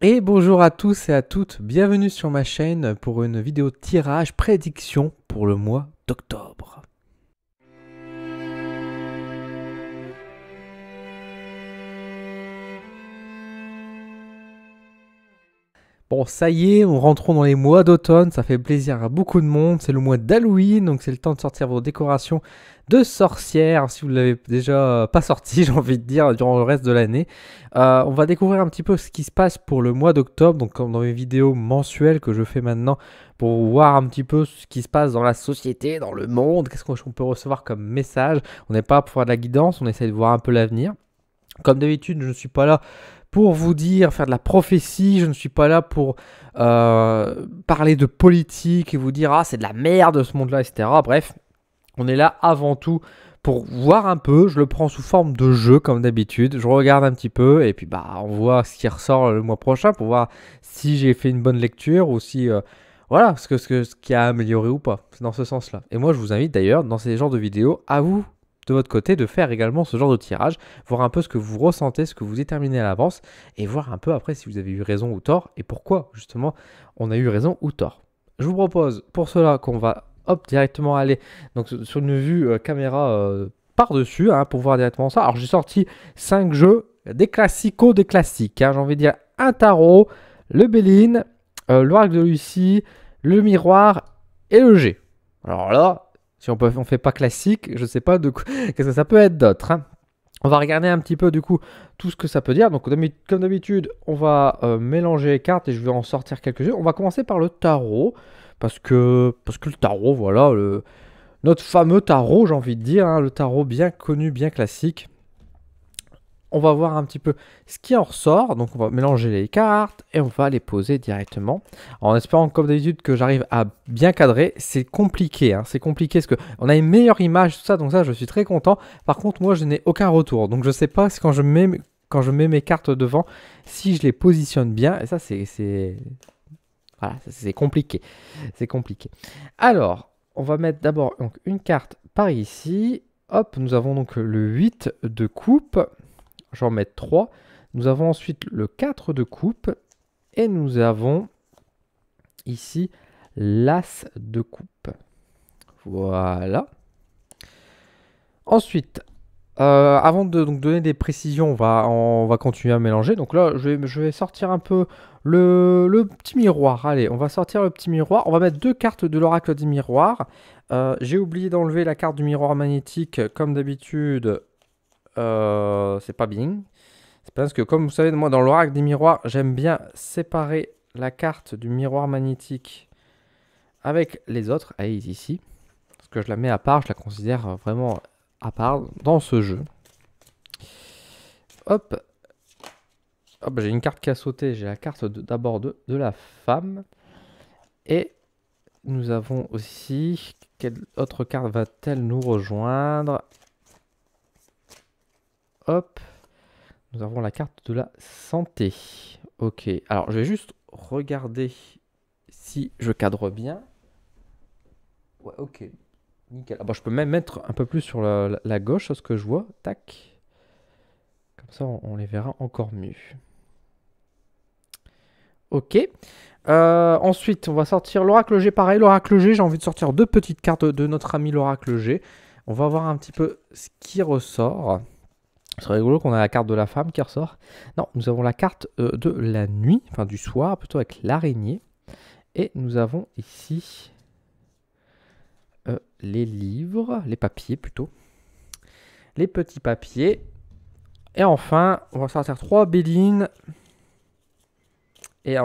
Et bonjour à tous et à toutes, bienvenue sur ma chaîne pour une vidéo tirage prédiction pour le mois d'octobre. Bon, ça y est, on rentre dans les mois d'automne, ça fait plaisir à beaucoup de monde, c'est le mois d'Halloween, donc c'est le temps de sortir vos décorations de sorcières, si vous ne l'avez déjà pas sorti, j'ai envie de dire, durant le reste de l'année. On va découvrir un petit peu ce qui se passe pour le mois d'octobre, donc comme dans mes vidéos mensuelles que je fais maintenant, pour voir un petit peu ce qui se passe dans la société, dans le monde, qu'est-ce qu'on peut recevoir comme message. On n'est pas là pour faire de la guidance, on essaie de voir un peu l'avenir. Comme d'habitude, je ne suis pas là pour vous dire, faire de la prophétie, je ne suis pas là pour parler de politique et vous dire ah c'est de la merde ce monde-là, etc. Bref, on est là avant tout pour voir un peu, je le prends sous forme de jeu comme d'habitude, je regarde un petit peu et puis bah on voit ce qui ressort le mois prochain pour voir si j'ai fait une bonne lecture ou si voilà ce qui a amélioré ou pas. C'est dans ce sens-là. Et moi je vous invite d'ailleurs dans ces genres de vidéos à vous de votre côté de faire également ce genre de tirage, voir un peu ce que vous ressentez, ce que vous déterminez à l'avance et voir un peu après si vous avez eu raison ou tort et pourquoi justement on a eu raison ou tort. Je vous propose pour cela qu'on va hop directement aller donc sur une vue caméra par-dessus hein, pour voir directement ça. Alors j'ai sorti 5 jeux, des classicos, des classiques. Hein, j'ai envie de dire un tarot, le Béline, l'Oracle de Lucie, le miroir et le G. Alors là, si on fait pas classique, je sais pas de quoi, qu'est-ce que ça peut être d'autre. Hein. On va regarder un petit peu du coup tout ce que ça peut dire. Donc comme d'habitude, on va mélanger les cartes et je vais en sortir quelques-unes. On va commencer par le tarot parce que le tarot, voilà, notre fameux tarot, j'ai envie de dire, hein, le tarot bien connu, bien classique. On va voir un petit peu ce qui en ressort. Donc on va mélanger les cartes et on va les poser directement. En espérant comme d'habitude que j'arrive à bien cadrer. C'est compliqué, hein, c'est compliqué parce qu'on a une meilleure image, tout ça. Donc ça, je suis très content. Par contre, moi, je n'ai aucun retour. Donc je sais pas si quand je mets mes cartes devant, si je les positionne bien. Et ça, voilà, c'est compliqué. C'est compliqué. Alors, on va mettre d'abord donc, une carte par ici. Hop, nous avons donc le 8 de coupe. J'en mets 3. Nous avons ensuite le 4 de coupe. Et nous avons ici l'As de coupe. Voilà. Ensuite, avant de donc, donner des précisions, on va continuer à mélanger. Donc là, je vais sortir un peu le petit miroir. Allez, on va sortir le petit miroir. On va mettre 2 cartes de l'oracle du miroir. J'ai oublié d'enlever la carte du miroir magnétique. Comme d'habitude, c'est pas bien. C'est parce que, comme vous savez, moi, dans l'oracle des miroirs, j'aime bien séparer la carte du miroir magnétique avec les autres. Elle est ici. Parce que je la mets à part, je la considère vraiment à part dans ce jeu. Hop. Hop, j'ai une carte qui a sauté. J'ai la carte d'abord de la femme. Et nous avons aussi... Quelle autre carte va-t-elle nous rejoindre? Hop. Nous avons la carte de la santé. Ok. Alors, je vais juste regarder si je cadre bien. Ouais, ok. Nickel. Ah, bon, je peux même mettre un peu plus sur la gauche, ce que je vois. Tac. Comme ça, on les verra encore mieux. Ok. Ensuite, on va sortir l'oracle G. Pareil, l'oracle G, j'ai envie de sortir 2 petites cartes de notre ami l'oracle G. On va voir un petit peu ce qui ressort. C'est rigolo qu'on a la carte de la femme qui ressort. Non, nous avons la carte de la nuit, enfin du soir, plutôt avec l'araignée. Et nous avons ici les livres, les papiers plutôt. Les petits papiers. Et enfin, on va sortir 3 bélines. Et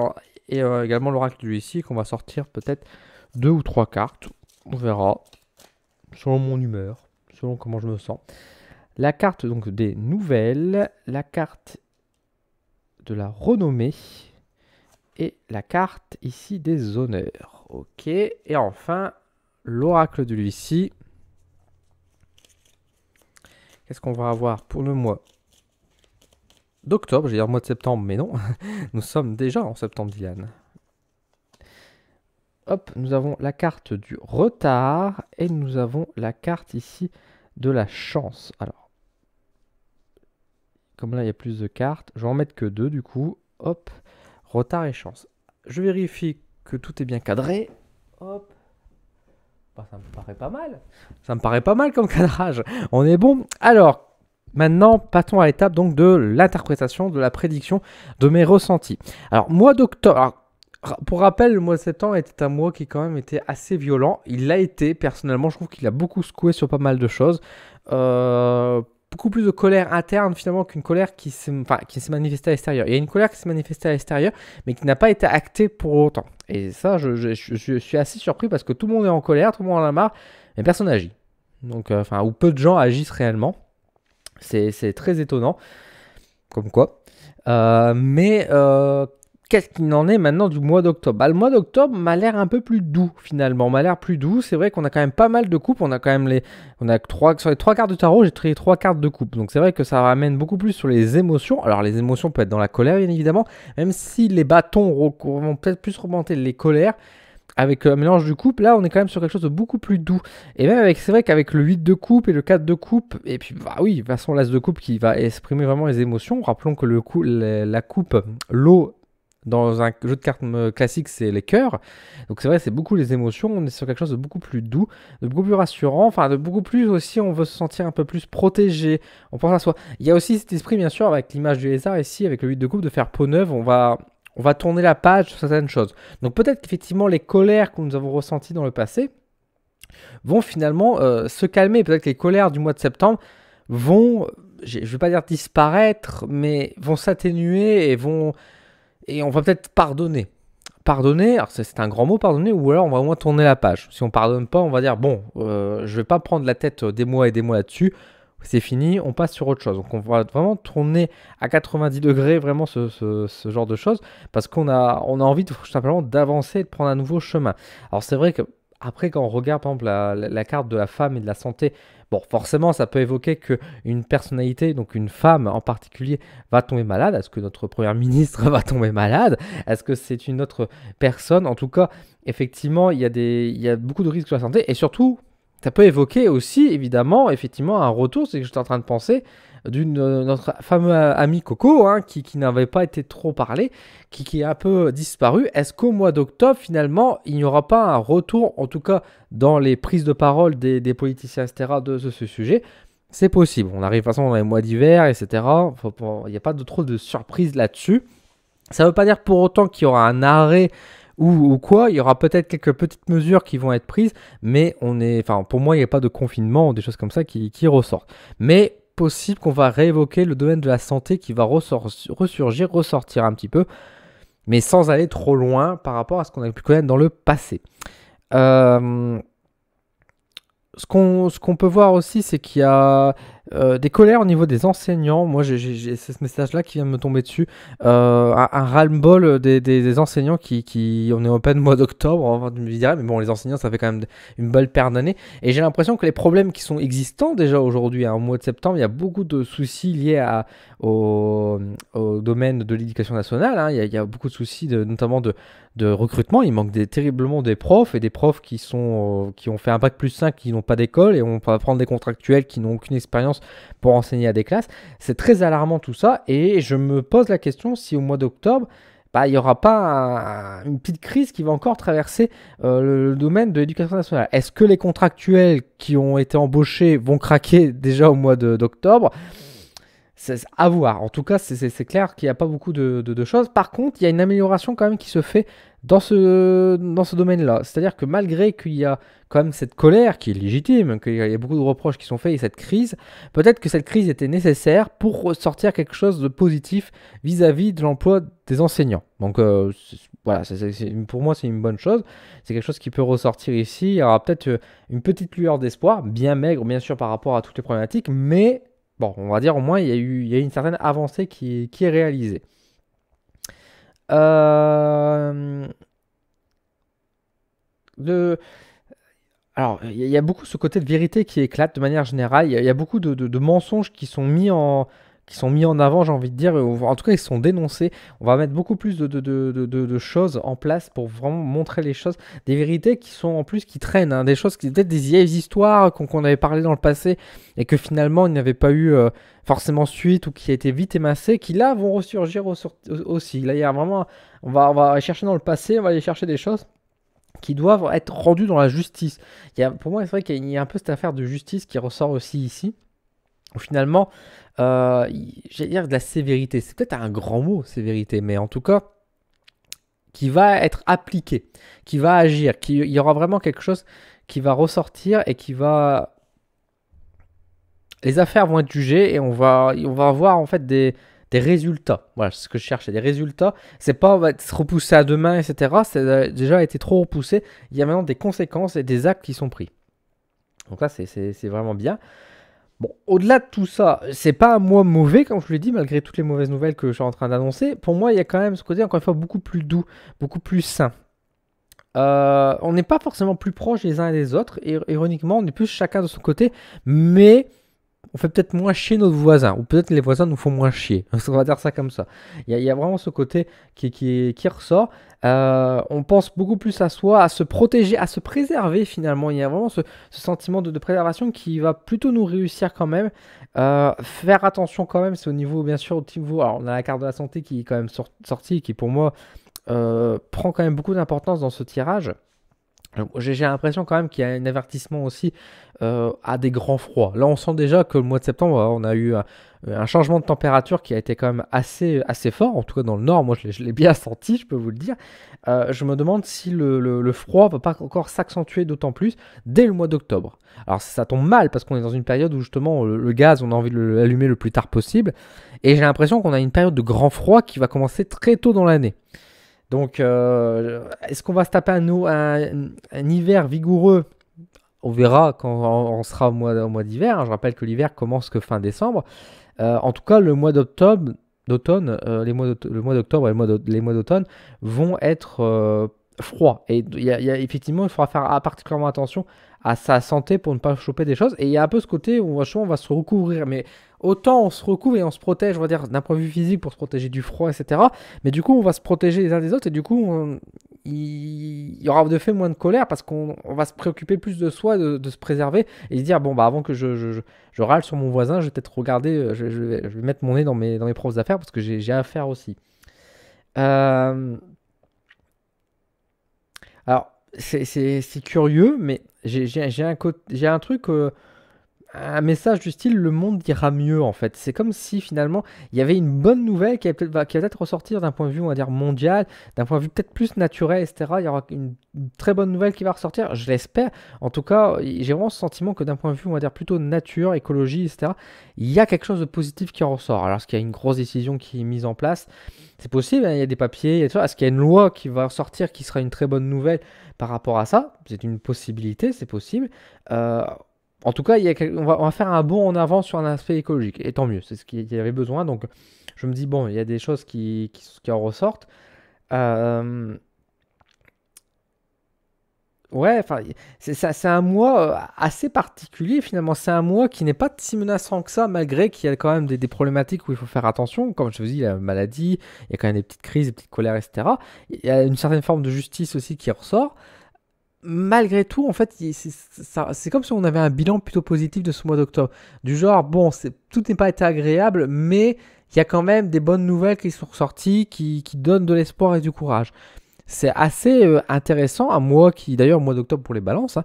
également l'oracle du ici qu'on va sortir peut-être 2 ou 3 cartes. On verra. Selon mon humeur. Selon comment je me sens. La carte donc des nouvelles. La carte de la renommée. Et la carte ici des honneurs. Ok. Et enfin, l'oracle de Lucie. Qu'est-ce qu'on va avoir pour le mois d'octobre? J'ai dire mois de septembre, mais non. Nous sommes déjà en septembre, Dylan. Hop, nous avons la carte du retard. Et nous avons la carte ici de la chance. Alors, comme là, il y a plus de cartes. Je vais en mettre que 2 du coup. Hop, retard et chance. Je vérifie que tout est bien cadré. Hop. Bah, ça me paraît pas mal. Ça me paraît pas mal comme cadrage. On est bon. Alors, maintenant, passons à l'étape donc de l'interprétation, de la prédiction de mes ressentis. Alors, mois d'octobre. Pour rappel, le mois de septembre était un mois qui quand même était assez violent. Il l'a été, personnellement, je trouve qu'il a beaucoup secoué sur pas mal de choses. Beaucoup plus de colère interne finalement qu'une colère qui s'est manifestée à l'extérieur. Il y a une colère qui s'est manifestée à l'extérieur, mais qui n'a pas été actée pour autant. Et ça, je suis assez surpris parce que tout le monde est en colère, tout le monde en a marre, mais personne n'agit. Donc, ou peu de gens agissent réellement. C'est très étonnant, comme quoi. Qu'est-ce qu'il en est maintenant du mois d'octobre? Bah, le mois d'octobre m'a l'air un peu plus doux finalement, m'a l'air plus doux. C'est vrai qu'on a quand même pas mal de coupes, on a quand même sur les 3 cartes de tarot, j'ai tiré 3 cartes de coupe. Donc c'est vrai que ça ramène beaucoup plus sur les émotions. Alors les émotions peuvent être dans la colère bien évidemment, même si les bâtons vont peut-être plus remonter les colères. Avec un mélange du coupe, là on est quand même sur quelque chose de beaucoup plus doux. Et même c'est vrai qu'avec le 8 de coupe et le 4 de coupe, et puis bah oui, de toute façon l'as de coupe qui va exprimer vraiment les émotions. Rappelons que la coupe, l'eau, dans un jeu de cartes classique, c'est les cœurs. Donc c'est vrai, c'est beaucoup les émotions. On est sur quelque chose de beaucoup plus doux, de beaucoup plus rassurant. Enfin, de beaucoup plus aussi, on veut se sentir un peu plus protégé. On pense à soi. Il y a aussi cet esprit, bien sûr, avec l'image du lézard ici, avec le 8 de coupe, de faire peau neuve. On va tourner la page sur certaines choses. Donc peut-être qu'effectivement, les colères que nous avons ressenties dans le passé vont finalement se calmer. Peut-être que les colères du mois de septembre vont, je ne vais pas dire disparaître, mais vont s'atténuer et on va peut-être pardonner. Pardonner, alors c'est un grand mot pardonner, ou alors on va au moins tourner la page. Si on pardonne pas, on va dire bon, je vais pas prendre la tête des mois et des mois là-dessus, c'est fini, on passe sur autre chose. Donc on va vraiment tourner à 90 degrés vraiment ce genre de choses, parce qu'on a envie tout simplement d'avancer et de prendre un nouveau chemin. Alors c'est vrai que après, quand on regarde par exemple la carte de la femme et de la santé, bon, forcément, ça peut évoquer qu'une personnalité, donc une femme en particulier, va tomber malade. Est-ce que notre première ministre va tomber malade? Est-ce que c'est une autre personne? En tout cas, effectivement, il y a beaucoup de risques sur la santé. Et surtout, ça peut évoquer aussi, évidemment, effectivement, un retour, c'est que j'étais en train de penser, notre fameux ami Coco, hein, qui n'avait pas été trop parlé, qui est un peu disparu. Est-ce qu'au mois d'octobre, finalement, il n'y aura pas un retour, en tout cas dans les prises de parole des politiciens, etc., de ce sujet? C'est possible. On arrive de toute façon dans les mois d'hiver, etc. Il n'y a pas trop de surprises là-dessus. Ça ne veut pas dire pour autant qu'il y aura un arrêt ou quoi. Il y aura peut-être quelques petites mesures qui vont être prises, mais pour moi, il n'y a pas de confinement ou des choses comme ça qui ressortent. Mais possible qu'on va réévoquer le domaine de la santé qui va ressortir un petit peu, mais sans aller trop loin par rapport à ce qu'on a pu connaître dans le passé. Ce qu'on peut voir aussi, c'est qu'il y a des colères au niveau des enseignants. Moi, j'ai ce message-là qui vient de me tomber dessus. Un ras-le-bol des enseignants on est en plein mois d'octobre, on me dirait, mais bon, les enseignants, ça fait quand même une belle paire d'années. Et j'ai l'impression que les problèmes qui sont existants déjà aujourd'hui, au mois de septembre, il y a beaucoup de soucis liés au domaine de l'éducation nationale. Hein. Il y a beaucoup de soucis, notamment de recrutement. Il manque terriblement des profs et des profs qui ont fait un bac plus 5, qui n'ont pas d'école, et on va prendre des contractuels qui n'ont aucune expérience pour enseigner à des classes. C'est très alarmant tout ça, et je me pose la question si au mois d'octobre, il n'y aura pas une petite crise qui va encore traverser le domaine de l'éducation nationale. Est-ce que les contractuels qui ont été embauchés vont craquer déjà au mois d'octobre? C'est à voir. En tout cas, c'est clair qu'il n'y a pas beaucoup de choses. Par contre, il y a une amélioration quand même qui se fait dans ce domaine-là. C'est-à-dire que malgré qu'il y a quand même cette colère qui est légitime, qu'il y a beaucoup de reproches qui sont faits et cette crise, peut-être que cette crise était nécessaire pour sortir quelque chose de positif vis-à-vis de l'emploi des enseignants. Donc voilà, pour moi c'est une bonne chose. C'est quelque chose qui peut ressortir ici. Il y aura peut-être une petite lueur d'espoir, bien maigre bien sûr par rapport à toutes les problématiques, mais bon, on va dire au moins il y a eu une certaine avancée qui est réalisée. Alors, il y a beaucoup ce côté de vérité qui éclate de manière générale. Il y a beaucoup de mensonges qui sont mis qui sont mis en avant, j'ai envie de dire. En tout cas, ils sont dénoncés. On va mettre beaucoup plus de choses en place pour vraiment montrer les choses, des vérités qui sont en plus qui traînent, hein, des choses qui peut-être des vieilles histoires qu'on avait parlé dans le passé et que finalement il n'y avait pas eu forcément suite ou qui a été vite émincé, qui là vont ressurgir aussi. Là, il y a vraiment, on va aller chercher dans le passé, on va aller chercher des choses qui doivent être rendues dans la justice. Pour moi, c'est vrai qu'il y a un peu cette affaire de justice qui ressort aussi ici. Où finalement, j'allais dire de la sévérité. C'est peut-être un grand mot, sévérité, mais en tout cas, qui va être appliqué, qui va agir, il y aura vraiment quelque chose qui va ressortir et qui va... Les affaires vont être jugées et on va avoir en fait des résultats. Voilà, c'est ce que je cherche, c'est des résultats. C'est pas on va se repousser à demain, etc. Ça a déjà été trop repoussé. Il y a maintenant des conséquences et des actes qui sont pris. Donc là, c'est vraiment bien. Bon, au-delà de tout ça, c'est pas un mois mauvais, comme je vous l'ai dit, malgré toutes les mauvaises nouvelles que je suis en train d'annoncer. Pour moi, il y a quand même ce côté, encore une fois, beaucoup plus doux, beaucoup plus sain. On n'est pas forcément plus proches les uns et des autres. Ironiquement, on est plus chacun de son côté, mais on fait peut-être moins chier nos voisins, ou peut-être les voisins nous font moins chier. On va dire ça comme ça. Il y a vraiment ce côté qui ressort. On pense beaucoup plus à soi, à se protéger, à se préserver finalement. Il y a vraiment ce sentiment de préservation qui va plutôt nous réussir quand même. Faire attention quand même, c'est au niveau, bien sûr, au niveau... Alors, on a la carte de la santé qui est quand même sortie, qui pour moi prend quand même beaucoup d'importance dans ce tirage. J'ai l'impression quand même qu'il y a un avertissement aussi à des grands froids. Là, on sent déjà que le mois de septembre, on a eu un changement de température qui a été quand même assez fort. En tout cas, dans le nord, moi, je l'ai bien senti, je peux vous le dire. Je me demande si le froid va pas encore s'accentuer d'autant plus dès le mois d'octobre. Alors, ça tombe mal parce qu'on est dans une période où justement le gaz, on a envie de l'allumer le plus tard possible. Et j'ai l'impression qu'on a une période de grand froid qui va commencer très tôt dans l'année. Donc, est-ce qu'on va se taper un hiver vigoureux? On verra quand on sera au mois d'hiver. Hein. Je rappelle que l'hiver commence que fin décembre. En tout cas, le mois d'automne, le mois d'octobre et les mois d'automne vont être froids. Et effectivement, il faudra faire particulièrement attention à sa santé pour ne pas choper des choses. Et il y a un peu ce côté où on va se recouvrir. Mais autant on se recouvre et on se protège, on va dire, d'un point de vue physique pour se protéger du froid, etc. Mais du coup, on va se protéger les uns des autres et du coup, il y aura de fait moins de colère parce qu'on va se préoccuper plus de soi, de se préserver et se dire, bon, bah avant que je râle sur mon voisin, je vais peut-être regarder, je vais mettre mon nez dans mes propres affaires parce que j'ai affaire aussi. Alors, c'est curieux, mais j'ai un truc... un message du style le monde ira mieux en fait. C'est comme si finalement il y avait une bonne nouvelle qui va peut-être ressortir d'un point de vue on va dire mondial, d'un point de vue peut-être plus naturel, etc. Il y aura une très bonne nouvelle qui va ressortir, je l'espère. En tout cas, j'ai vraiment ce sentiment que d'un point de vue on va dire plutôt nature, écologie, etc. Il y a quelque chose de positif qui en ressort. Alors est-ce qu'il y a une grosse décision qui est mise en place? C'est possible, hein, il y a des papiers, est-ce qu'il y a une loi qui va sortir qui sera une très bonne nouvelle par rapport à ça? C'est une possibilité, c'est possible. En tout cas, on va faire un bond en avant sur un aspect écologique. Et tant mieux, c'est ce qu'il y avait besoin. Donc, je me dis, bon, il y a des choses qui en ressortent. Ouais, enfin, c'est un mois assez particulier finalement. C'est un mois qui n'est pas si menaçant que ça, malgré qu'il y a quand même des problématiques où il faut faire attention. Comme je vous dis, la maladie, il y a quand même des petites crises, des petites colères, etc. Il y a une certaine forme de justice aussi qui ressort. Malgré tout, en fait, c'est comme si on avait un bilan plutôt positif de ce mois d'octobre. Du genre, bon, tout n'est pas été agréable, mais il y a quand même des bonnes nouvelles qui sont ressorties, qui donnent de l'espoir et du courage. C'est assez intéressant, un mois qui, d'ailleurs, mois d'octobre pour les balances,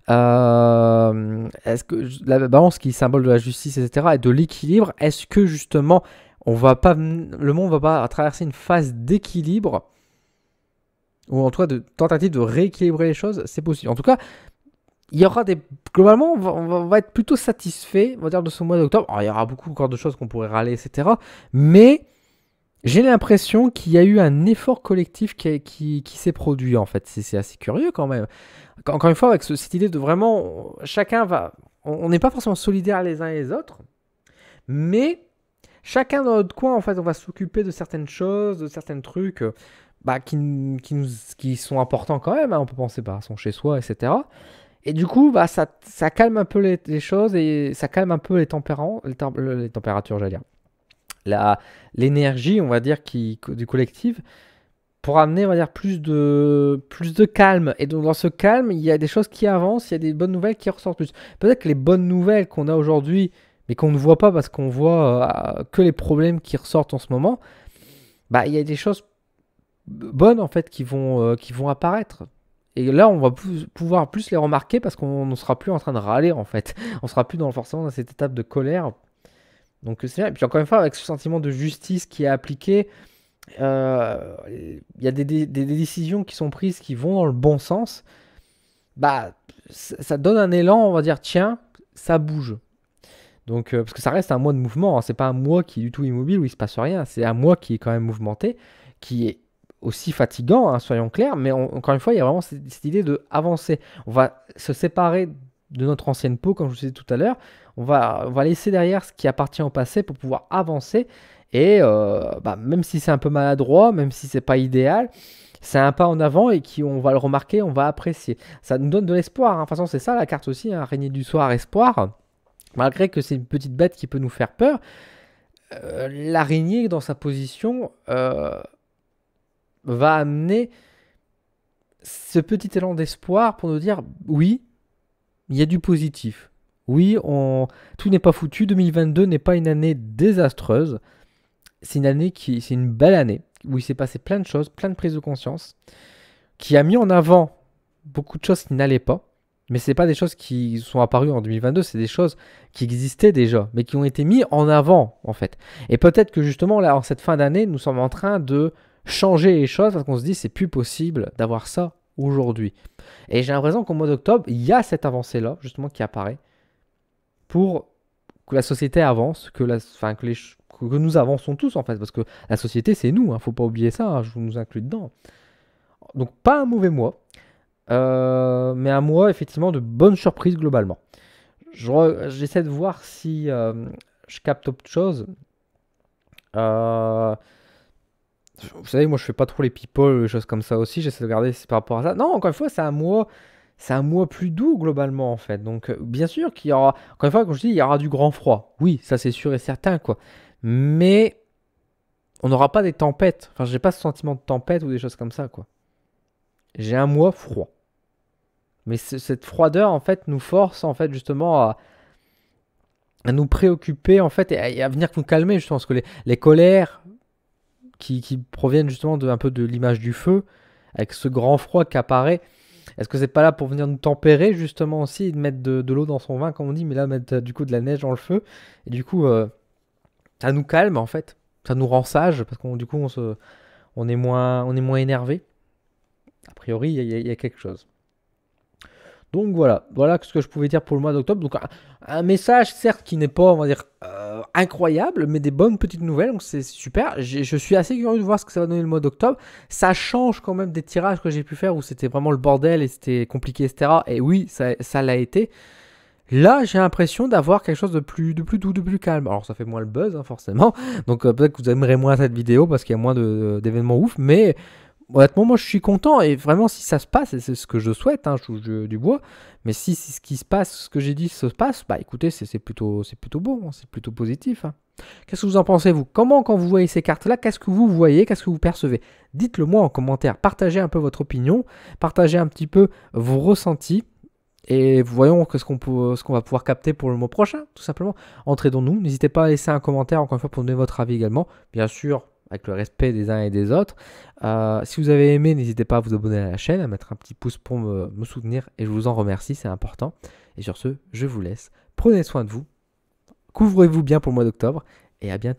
hein, est-ce que la balance qui est symbole de la justice, etc., et de l'équilibre, est-ce que justement, le monde va pas traverser une phase d'équilibre ou en tout cas de tentative de rééquilibrer les choses? C'est possible. En tout cas, il y aura globalement, on va être plutôt satisfait, on va dire, de ce mois d'octobre. Alors, il y aura beaucoup encore de choses qu'on pourrait râler, etc. Mais j'ai l'impression qu'il y a eu un effort collectif qui s'est produit, en fait. C'est assez curieux quand même. Encore une fois, avec cette idée de vraiment, chacun va... On n'est pas forcément solidaires les uns et les autres, mais chacun dans notre coin, en fait, on va s'occuper de certaines choses, de certains trucs... qui sont importants quand même, hein. On peut penser à son chez-soi, etc. Et du coup, ça calme un peu les choses et ça calme un peu les températures, j'allais dire. l'énergie, on va dire, du collectif, pour amener, on va dire, plus de calme. Et donc, dans ce calme, il y a des choses qui avancent, il y a des bonnes nouvelles qui ressortent plus. Peut-être que les bonnes nouvelles qu'on a aujourd'hui, mais qu'on ne voit pas parce qu'on voit que les problèmes qui ressortent en ce moment, bah, il y a des choses bonnes, en fait, qui vont apparaître. Et là, on va pouvoir plus les remarquer parce qu'on ne sera plus en train de râler, en fait. On sera plus forcément dans cette étape de colère. Donc, c'est bien. Et puis, encore une fois, avec ce sentiment de justice qui est appliqué, il y a des décisions qui sont prises qui vont dans le bon sens. Bah, ça donne un élan, on va dire, tiens, ça bouge. Donc, parce que ça reste un mois de mouvement, hein. C'est pas un mois qui est du tout immobile où il se passe rien. C'est un mois qui est quand même mouvementé, qui est aussi fatigant, hein, soyons clairs. Mais encore une fois, il y a vraiment cette idée de avancer. On va se séparer de notre ancienne peau, comme je vous disais tout à l'heure. On va laisser derrière ce qui appartient au passé pour pouvoir avancer. Et bah, même si c'est un peu maladroit, même si c'est pas idéal, c'est un pas en avant et on va le remarquer, on va apprécier. Ça nous donne de l'espoir, hein. De toute façon, c'est ça la carte aussi, hein, araignée du soir, espoir. Malgré que c'est une petite bête qui peut nous faire peur, l'araignée dans sa position va amener ce petit élan d'espoir pour nous dire oui, il y a du positif. Oui, tout n'est pas foutu. 2022 n'est pas une année désastreuse. C'est une belle année où il s'est passé plein de choses, plein de prises de conscience, qui a mis en avant beaucoup de choses qui n'allaient pas. Mais ce n'est pas des choses qui sont apparues en 2022, c'est des choses qui existaient déjà, mais qui ont été mises en avant, en fait. Et peut-être que justement, là, en cette fin d'année, nous sommes en train de changer les choses parce qu'on se dit c'est plus possible d'avoir ça aujourd'hui. Et j'ai l'impression qu'au mois d'octobre, il y a cette avancée-là, justement, qui apparaît pour que la société avance, que nous avançons tous, en fait, parce que la société, c'est nous, hein, faut pas oublier ça, hein, je nous inclus dedans. Donc, pas un mauvais mois. Mais un mois effectivement de bonnes surprises globalement. J'essaie de voir si je capte autre chose. Vous savez, moi je fais pas trop les people, les choses comme ça aussi. J'essaie de regarder par rapport à ça. Non, encore une fois, c'est un mois plus doux globalement en fait. Donc bien sûr qu'il y aura, encore une fois, comme je dis, il y aura du grand froid. Oui, ça c'est sûr et certain quoi. Mais on n'aura pas des tempêtes. Enfin, j'ai pas ce sentiment de tempête ou des choses comme ça quoi. J'ai un mois froid. Mais cette froideur, en fait, nous force, en fait, justement, à nous préoccuper, en fait, et à venir nous calmer, justement, parce que les colères qui proviennent, justement, un peu de l'image du feu, avec ce grand froid qui apparaît, est-ce que c'est pas là pour venir nous tempérer, justement, aussi, et de mettre de l'eau dans son vin, comme on dit, mais là, mettre, du coup, de la neige dans le feu, et du coup, ça nous calme, en fait, ça nous rend sage, parce qu'on, du coup, on est moins énervé. A priori, il y a quelque chose. Donc voilà ce que je pouvais dire pour le mois d'octobre. Donc un message certes qui n'est pas, on va dire, incroyable, mais des bonnes petites nouvelles, donc c'est super. Je suis assez curieux de voir ce que ça va donner le mois d'octobre. Ça change quand même des tirages que j'ai pu faire où c'était vraiment le bordel et c'était compliqué, etc. Et oui, ça l'a été. Là, j'ai l'impression d'avoir quelque chose de plus doux, de plus calme. Alors, ça fait moins le buzz, hein, forcément. Donc, peut-être que vous aimerez moins cette vidéo parce qu'il y a moins d'événements ouf. Mais honnêtement, moi, je suis content. Et vraiment, si ça se passe, et c'est ce que je souhaite, hein, je touche du bois. Mais si ce qui se passe, ce que j'ai dit se passe, bah écoutez, c'est plutôt bon, hein, c'est plutôt positif, hein. Qu'est-ce que vous en pensez, vous? Comment, quand vous voyez ces cartes-là, qu'est-ce que vous voyez? Qu'est-ce que vous percevez? Dites-le moi en commentaire. Partagez un peu votre opinion. Partagez un petit peu vos ressentis. Et voyons ce qu'on va pouvoir capter pour le mois prochain, tout simplement. Entraidons-nous. N'hésitez pas à laisser un commentaire, encore une fois, pour donner votre avis également. Bien sûr, avec le respect des uns et des autres. Si vous avez aimé, n'hésitez pas à vous abonner à la chaîne, à mettre un petit pouce pour me soutenir. Et je vous en remercie, c'est important. Et sur ce, je vous laisse. Prenez soin de vous. Couvrez-vous bien pour le mois d'octobre. Et à bientôt.